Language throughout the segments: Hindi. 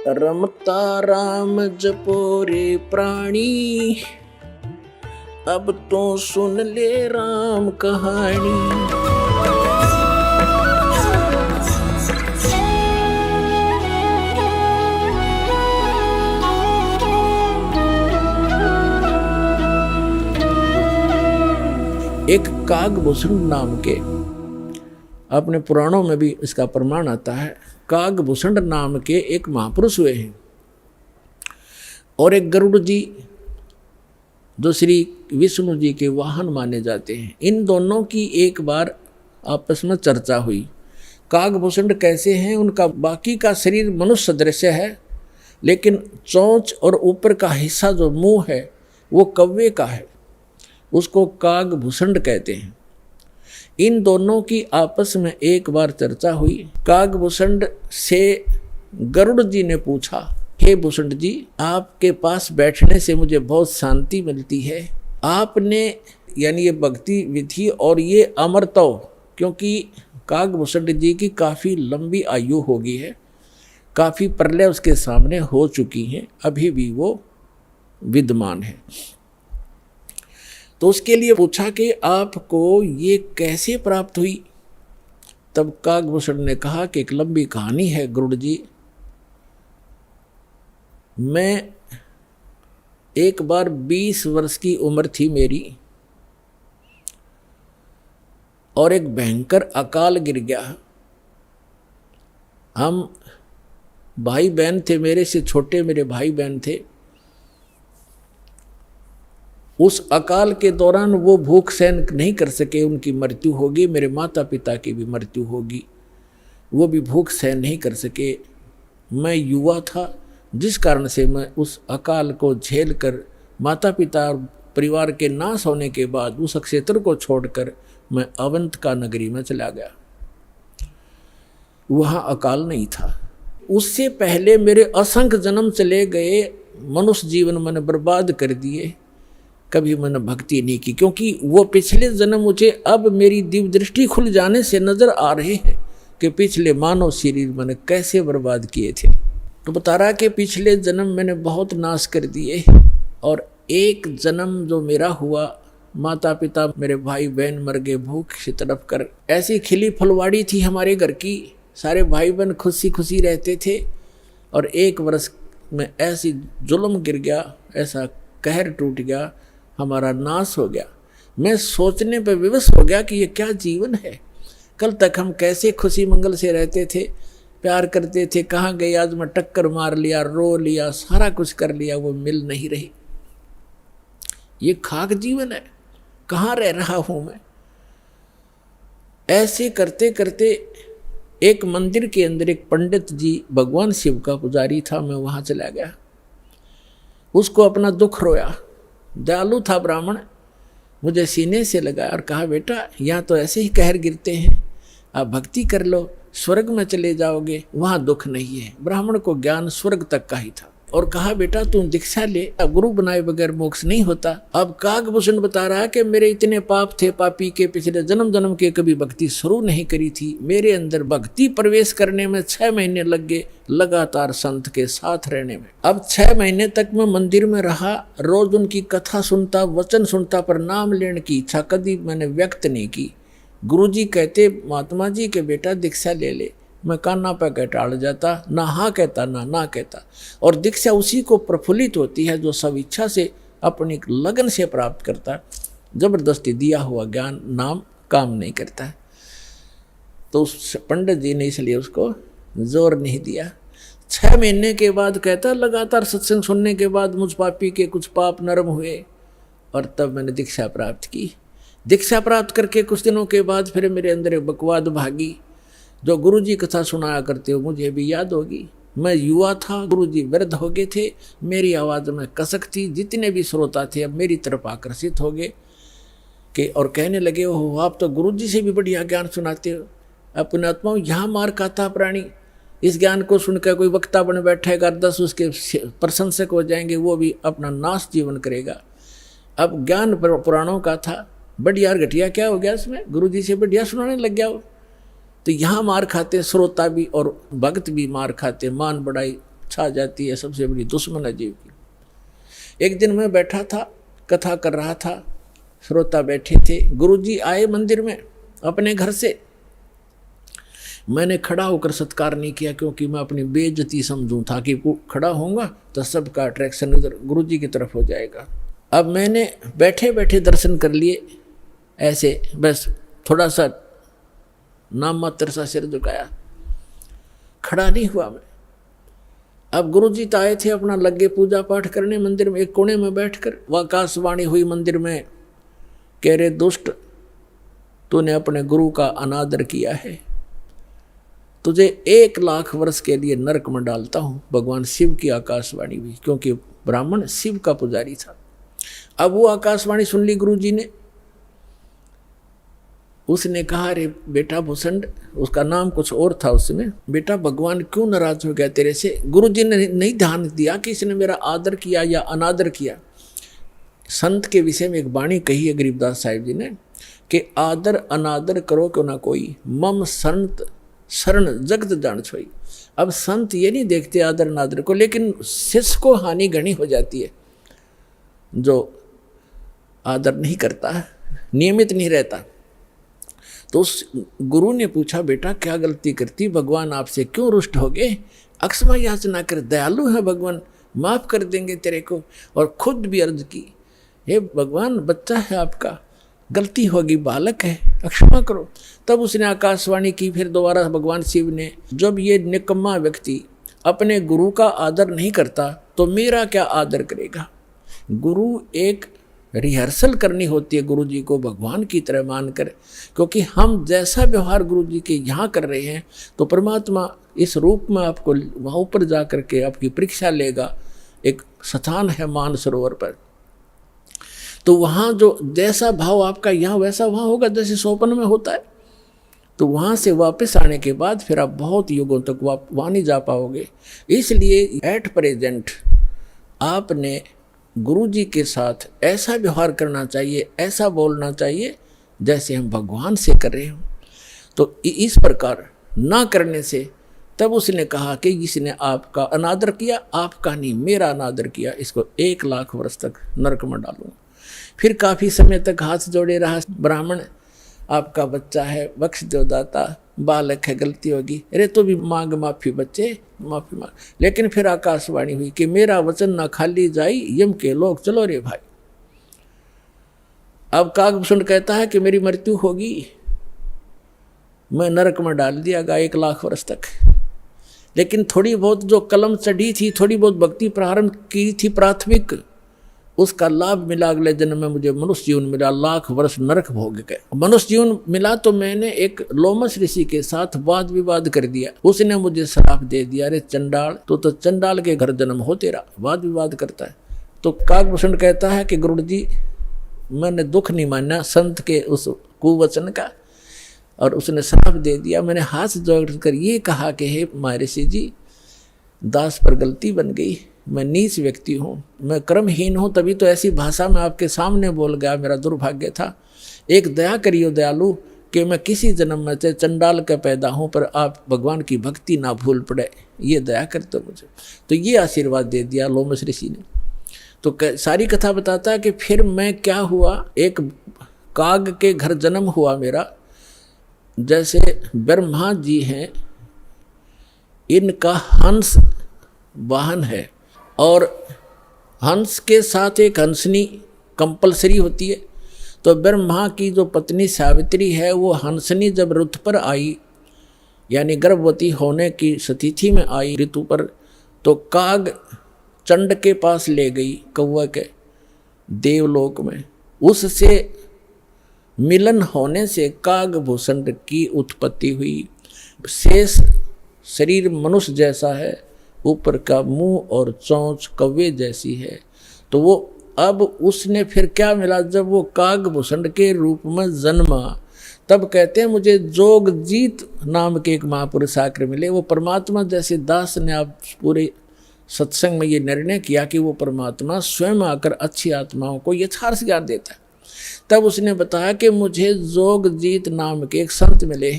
रमता राम जपो रे प्राणी, अब तो सुन ले राम कहानी। एक कागभूषण नाम के, अपने पुराणों में भी इसका प्रमाण आता है, कागभूषण नाम के एक महापुरुष हुए हैं और एक गरुड़ जी जो श्री विष्णु जी के वाहन माने जाते हैं। इन दोनों की एक बार आपस में चर्चा हुई। कागभूषण कैसे हैं, उनका बाकी का शरीर मनुष्य सदृश है, लेकिन चोंच और ऊपर का हिस्सा जो मुंह है वो कौवे का है, उसको कागभूषण कहते हैं। इन दोनों की आपस में एक बार चर्चा हुई। कागभूषण से गरुड़ जी ने पूछा, हे भूषण जी, आपके पास बैठने से मुझे बहुत शांति मिलती है। आपने यानी ये भक्ति विधि और ये अमरत्व, क्योंकि कागभूषण जी की काफ़ी लंबी आयु हो गई है, काफ़ी प्रलय उसके सामने हो चुकी हैं, अभी भी वो विद्यमान है। तो उसके लिए पूछा कि आपको ये कैसे प्राप्त हुई। तब कागभूषण ने कहा कि एक लंबी कहानी है गरुड़ जी। मैं एक बार 20 वर्ष की उम्र थी मेरी, और एक भयंकर अकाल गिर गया। हम भाई बहन थे, मेरे से छोटे मेरे भाई बहन थे। उस अकाल के दौरान वो भूख सहन नहीं कर सके, उनकी मृत्यु होगी। मेरे माता पिता की भी मृत्यु होगी, वो भी भूख सहन नहीं कर सके। मैं युवा था, जिस कारण से मैं उस अकाल को झेल कर माता पिता और परिवार के नाश होने के बाद उस क्षेत्र को छोड़कर मैं अवंतिका नगरी में चला गया। वहाँ अकाल नहीं था। उससे पहले मेरे असंख्य जन्म चले गए, मनुष्य जीवन मैंने बर्बाद कर दिए, कभी मैंने भक्ति नहीं की, क्योंकि वो पिछले जन्म मुझे अब मेरी दिव्य दृष्टि खुल जाने से नजर आ रहे हैं कि पिछले मानव शरीर मैंने कैसे बर्बाद किए थे। तो बता रहा कि पिछले जन्म मैंने बहुत नाश कर दिए, और एक जन्म जो मेरा हुआ, माता पिता मेरे भाई बहन मर गए भूख से तड़प कर। ऐसी खिली फुलवाड़ी थी हमारे घर की, सारे भाई बहन खुशी खुशी रहते थे, और एक वर्ष में ऐसी जुल्म गिर गया, ऐसा कहर टूट गया, हमारा नाश हो गया। मैं सोचने पर विवश हो गया कि ये क्या जीवन है। कल तक हम कैसे खुशी मंगल से रहते थे, प्यार करते थे, कहाँ गए आज मैं टक्कर मार लिया, रो लिया, सारा कुछ कर लिया, वो मिल नहीं रही। ये खाक जीवन है, कहाँ रह रहा हूँ मैं। ऐसे करते करते एक मंदिर के अंदर एक पंडित जी, भगवान शिव का पुजारी था, मैं वहाँ चला गया। उसको अपना दुख रोया। दयालु था ब्राह्मण, मुझे सीने से लगाया और कहा, बेटा यहाँ तो ऐसे ही कहर गिरते हैं, आप भक्ति कर लो, स्वर्ग में चले जाओगे, वहाँ दुख नहीं है। ब्राह्मण को ज्ञान स्वर्ग तक का ही था, और कहा, बेटा तू दीक्षा ले, अब गुरु बनाए बगैर मोक्ष नहीं होता। अब कागभूषण बता रहा है कि मेरे इतने पाप थे, पापी के पिछले जन्म जन्म के कभी भक्ति शुरू नहीं करी थी। मेरे अंदर भक्ति प्रवेश करने में 6 महीने लग गए, लगातार संत के साथ रहने में। अब 6 महीने तक मैं मंदिर में रहा, रोज उनकी कथा सुनता, वचन सुनता, पर नाम लेने की इच्छा कभी मैंने व्यक्त नहीं की। गुरु जी कहते, महात्मा जी के बेटा दीक्षा ले ले, मैं कान्ना पे कह टाल जाता, ना हाँ कहता ना कहता। और दीक्षा उसी को प्रफुल्लित होती है जो सब इच्छा से अपनी लगन से प्राप्त करता है। जबरदस्ती दिया हुआ ज्ञान नाम काम नहीं करता है। तो उस पंडित जी ने इसलिए उसको जोर नहीं दिया। 6 महीने के बाद कहता, लगातार सत्संग सुनने के बाद मुझ पापी के कुछ पाप नरम हुए, और तब मैंने दीक्षा प्राप्त की। दीक्षा प्राप्त करके कुछ दिनों के बाद फिर मेरे अंदर एक बकवाद भागी। जो गुरुजी कथा सुनाया करते हो मुझे भी याद होगी। मैं युवा था, गुरुजी वृद्ध हो गए थे, मेरी आवाज़ में कसक थी। जितने भी श्रोता थे अब मेरी तरफ आकर्षित हो गए कि और कहने लगे, ओह आप तो गुरुजी से भी बढ़िया ज्ञान सुनाते हो। अपने आत्माओं यहाँ मार खाता प्राणी, इस ज्ञान को सुनकर कोई वक्ता बन बैठेगा, 10 उसके प्रशंसक हो जाएंगे, वो भी अपना नाश जीवन करेगा। अब ज्ञान पुराणों का था, बढ़िया घटिया क्या हो गया इसमें, गुरुजी से बढ़िया सुनाने लग गया वो। तो यहाँ मार खाते, श्रोता भी और भक्त भी मार खाते, मान बढ़ाई छा जाती है, सबसे बड़ी दुश्मन है जीव की। एक दिन मैं बैठा था, कथा कर रहा था, श्रोता बैठे थे, गुरुजी आए मंदिर में अपने घर से। मैंने खड़ा होकर सत्कार नहीं किया, क्योंकि मैं अपनी बेइज्जती समझूं था कि खड़ा होऊंगा तो सबका अट्रैक्शन इधर गुरुजी की तरफ हो जाएगा। अब मैंने बैठे बैठे दर्शन कर लिए, ऐसे बस थोड़ा सा नाम मात्र सा सिर झुकाया, खड़ा नहीं हुआ मैं। अब गुरुजी तो आए थे, अपना लगे पूजा पाठ करने मंदिर में, एक कोने में बैठकर वह आकाशवाणी हुई मंदिर में, कह रहे दुष्ट, तूने अपने गुरु का अनादर किया है, तुझे 1,00,000 वर्ष के लिए नरक में डालता हूं। भगवान शिव की आकाशवाणी हुई, क्योंकि ब्राह्मण शिव का पुजारी था। अब वो आकाशवाणी सुन ली गुरुजी ने। उसने कहा, अरे बेटा भूषण, उसका नाम कुछ और था उसमें, बेटा भगवान क्यों नाराज हो गया तेरे से? गुरुजी ने नहीं ध्यान दिया कि इसने मेरा आदर किया या अनादर किया। संत के विषय में एक वाणी कही है गरीबदास साहिब जी ने कि आदर अनादर करो क्यों ना कोई, मम संत शरण जगत जान छोई। अब संत ये नहीं देखते आदर अनादर को, लेकिन शिष्य को हानि घनी हो जाती है जो आदर नहीं करता, नियमित नहीं रहता। तो उस गुरु ने पूछा, बेटा क्या गलती करती, भगवान आपसे क्यों रुष्ट हो गए? अक्षमा याचना कर, दयालु है भगवान, माफ कर देंगे तेरे को। और खुद भी अर्ज की, हे भगवान बच्चा है आपका, गलती होगी, बालक है, क्षमा करो। तब उसने आकाशवाणी की फिर दोबारा भगवान शिव ने, जब ये निकम्मा व्यक्ति अपने गुरु का आदर नहीं करता तो मेरा क्या आदर करेगा? गुरु एक रिहर्सल करनी होती है गुरु जी को भगवान की तरह मानकर, क्योंकि हम जैसा व्यवहार गुरु जी के यहाँ कर रहे हैं तो परमात्मा इस रूप में आपको वहाँ ऊपर जा कर के आपकी परीक्षा लेगा। एक स्थान है मानसरोवर पर, तो वहाँ जो जैसा भाव आपका यहाँ वैसा वहाँ होगा, जैसे सोपन में होता है। तो वहाँ से वापस आने के बाद फिर आप बहुत युगों तक वहाँ नहीं जा पाओगे। इसलिए एट प्रेजेंट आपने गुरु जी के साथ ऐसा व्यवहार करना चाहिए, ऐसा बोलना चाहिए जैसे हम भगवान से कर रहे हो। तो इस प्रकार ना करने से तब उसने कहा कि इसने आपका अनादर किया, आपका नहीं मेरा अनादर किया, इसको 1,00,000 वर्ष तक नरक में डालूंगा। फिर काफ़ी समय तक हाथ जोड़े रहा ब्राह्मण, आपका बच्चा है, बख्श दो दाता, बालक है, गलती होगी, अरे तो भी मांग माफ़ी बच्चे, माफ़ी मांग। लेकिन फिर आकाशवाणी हुई कि मेरा वचन ना खाली जाई, यम के लोग चलो रे भाई। अब काकभूषण कहता है कि मेरी मृत्यु होगी, मैं नरक में डाल दिया गया 1,00,000 वर्ष तक। लेकिन थोड़ी बहुत जो कलम चढ़ी थी, थोड़ी बहुत भक्ति प्रारंभ की थी प्राथमिक, उसका लाभ मिला। अगले जन्म में मुझे मनुष्य जीवन मिला, 1,00,000 वर्ष नरक भोग गए। मनुष्य जीवन मिला तो मैंने एक लोमस ऋषि के साथ वाद विवाद कर दिया, उसने मुझे श्राप दे दिया, अरे चंडाल तो चंडाल के घर जन्म हो तेरा, वाद विवाद करता है। तो काकभूषण कहता है कि गुरु जी मैंने दुख नहीं माना संत के उस कुवचन का, और उसने श्राप दे दिया। मैंने हाथ जोड़कर ये कहा कि हे महर्षि जी, दास पर गलती बन गई, मैं नीच व्यक्ति हूँ, मैं कर्महीन हूँ, तभी तो ऐसी भाषा में आपके सामने बोल गया, मेरा दुर्भाग्य था। एक दया करियो दयालु कि मैं किसी जन्म में से चंडाल का पैदा हूँ, पर आप भगवान की भक्ति ना भूल पड़े, ये दया करते मुझे। तो ये आशीर्वाद दे दिया लोमस ऋषि ने। तो सारी कथा बताता है कि फिर मैं क्या हुआ, एक काग के घर जन्म हुआ मेरा। जैसे ब्रह्मा जी हैं, इनका हंस वाहन है, और हंस के साथ एक हंसनी कंपलसरी होती है। तो ब्रह्मा की जो पत्नी सावित्री है, वो हंसनी जब ऋतु पर आई, यानी गर्भवती होने की स्थिति में आई ऋतु पर, तो काग चंड के पास ले गई, कौवा के देवलोक में। उससे मिलन होने से काकभूषण की उत्पत्ति हुई। शेष शरीर मनुष्य जैसा है, ऊपर का मुंह और चोंच कौवे जैसी है। तो वो अब उसने फिर क्या मिला, जब वो काकभूषण के रूप में जन्मा, तब कहते हैं मुझे जोगजीत नाम के एक महापुरुष आकर मिले। वो परमात्मा जैसे दास ने आप पूरे सत्संग में ये निर्णय किया कि वो परमात्मा स्वयं आकर अच्छी आत्माओं को यथार्थ ज्ञान देता है। तब उसने बताया कि मुझे जोगजीत नाम के एक संत मिले,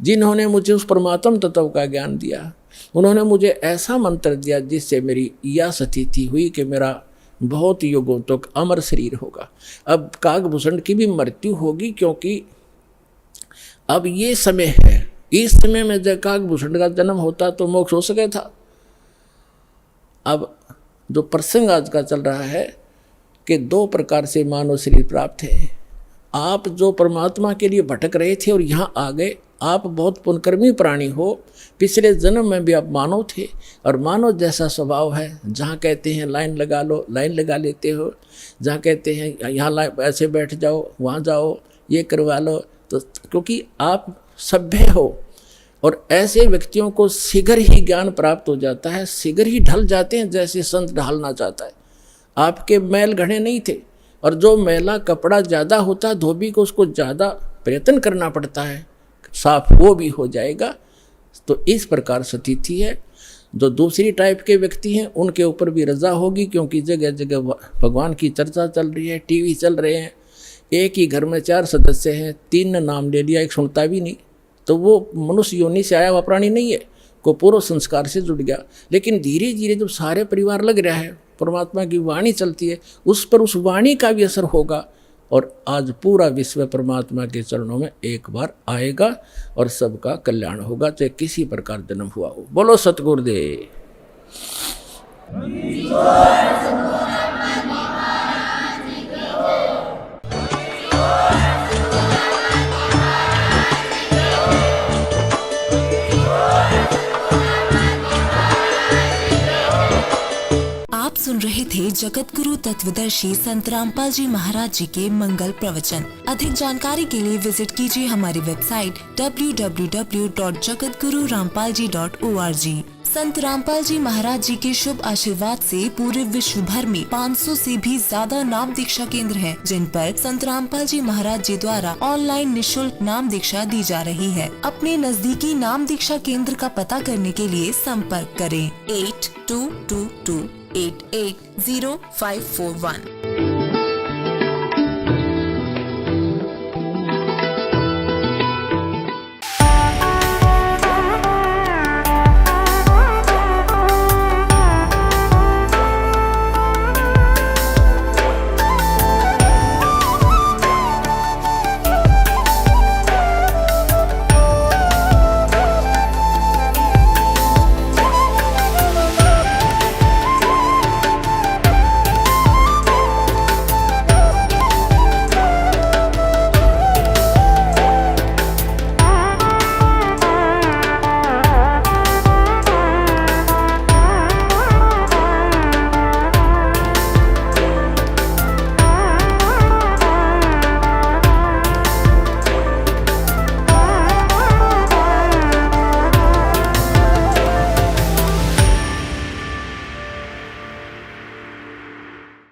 जिन्होंने मुझे उस परमात्म तत्व का ज्ञान दिया। उन्होंने मुझे ऐसा मंत्र दिया जिससे मेरी यह स्थिति हुई कि मेरा बहुत युगों तक अमर शरीर होगा। अब काकभूषण की भी मृत्यु होगी, क्योंकि अब ये समय है, इस समय में जब काकभूषण का जन्म होता तो मोक्ष हो सके था। अब जो प्रसंग आज का चल रहा है कि 2 प्रकार से मानव शरीर प्राप्त है। आप जो परमात्मा के लिए भटक रहे थे और यहाँ आ गए, आप बहुत पुण्यकर्मी प्राणी हो, पिछले जन्म में भी आप मानव थे और मानव जैसा स्वभाव है। जहाँ कहते हैं लाइन लगा लो, लाइन लगा लेते हो, जहाँ कहते हैं यहाँ ऐसे बैठ जाओ, वहाँ जाओ, ये करवा लो, तो क्योंकि आप सभ्य हो और ऐसे व्यक्तियों को शीघ्र ही ज्ञान प्राप्त हो जाता है, शीघ्र ही ढल जाते हैं जैसे संत ढालना चाहता है। आपके मैल घड़े नहीं थे, और जो मैला कपड़ा ज़्यादा होता है धोबी को उसको ज़्यादा प्रयत्न करना पड़ता है, साफ वो भी हो जाएगा। तो इस प्रकार स्थिति है। जो दूसरी टाइप के व्यक्ति हैं उनके ऊपर भी रजा होगी, क्योंकि जगह जगह भगवान की चर्चा चल रही है, टीवी चल रहे हैं। एक ही घर में 4 सदस्य हैं, 3 ने नाम ले लिया, एक सुनता भी नहीं, तो वो मनुष्य योनि से आया हुआ प्राणी नहीं है, को पूर्व संस्कार से जुड़ गया। लेकिन धीरे धीरे जब सारे परिवार लग रहा है, परमात्मा की वाणी चलती है, उस पर उस वाणी का भी असर होगा और आज पूरा विश्व परमात्मा के चरणों में एक बार आएगा और सबका कल्याण होगा, चाहे किसी प्रकार जन्म हुआ हो। बोलो सतगुरुदेव। सुन रहे थे जगत गुरु तत्वदर्शी संत रामपाल जी महाराज जी के मंगल प्रवचन। अधिक जानकारी के लिए विजिट कीजिए हमारी वेबसाइट www.jagatgururampalji.org। संत रामपाल जी महाराज जी के शुभ आशीर्वाद से पूरे विश्व भर में 500 से भी ज्यादा नाम दीक्षा केंद्र हैं, जिन पर संत रामपाल जी महाराज जी द्वारा ऑनलाइन निशुल्क नाम दीक्षा दी जा रही है। अपने नजदीकी नाम दीक्षा केंद्र का पता करने के लिए संपर्क करें 8222 880541।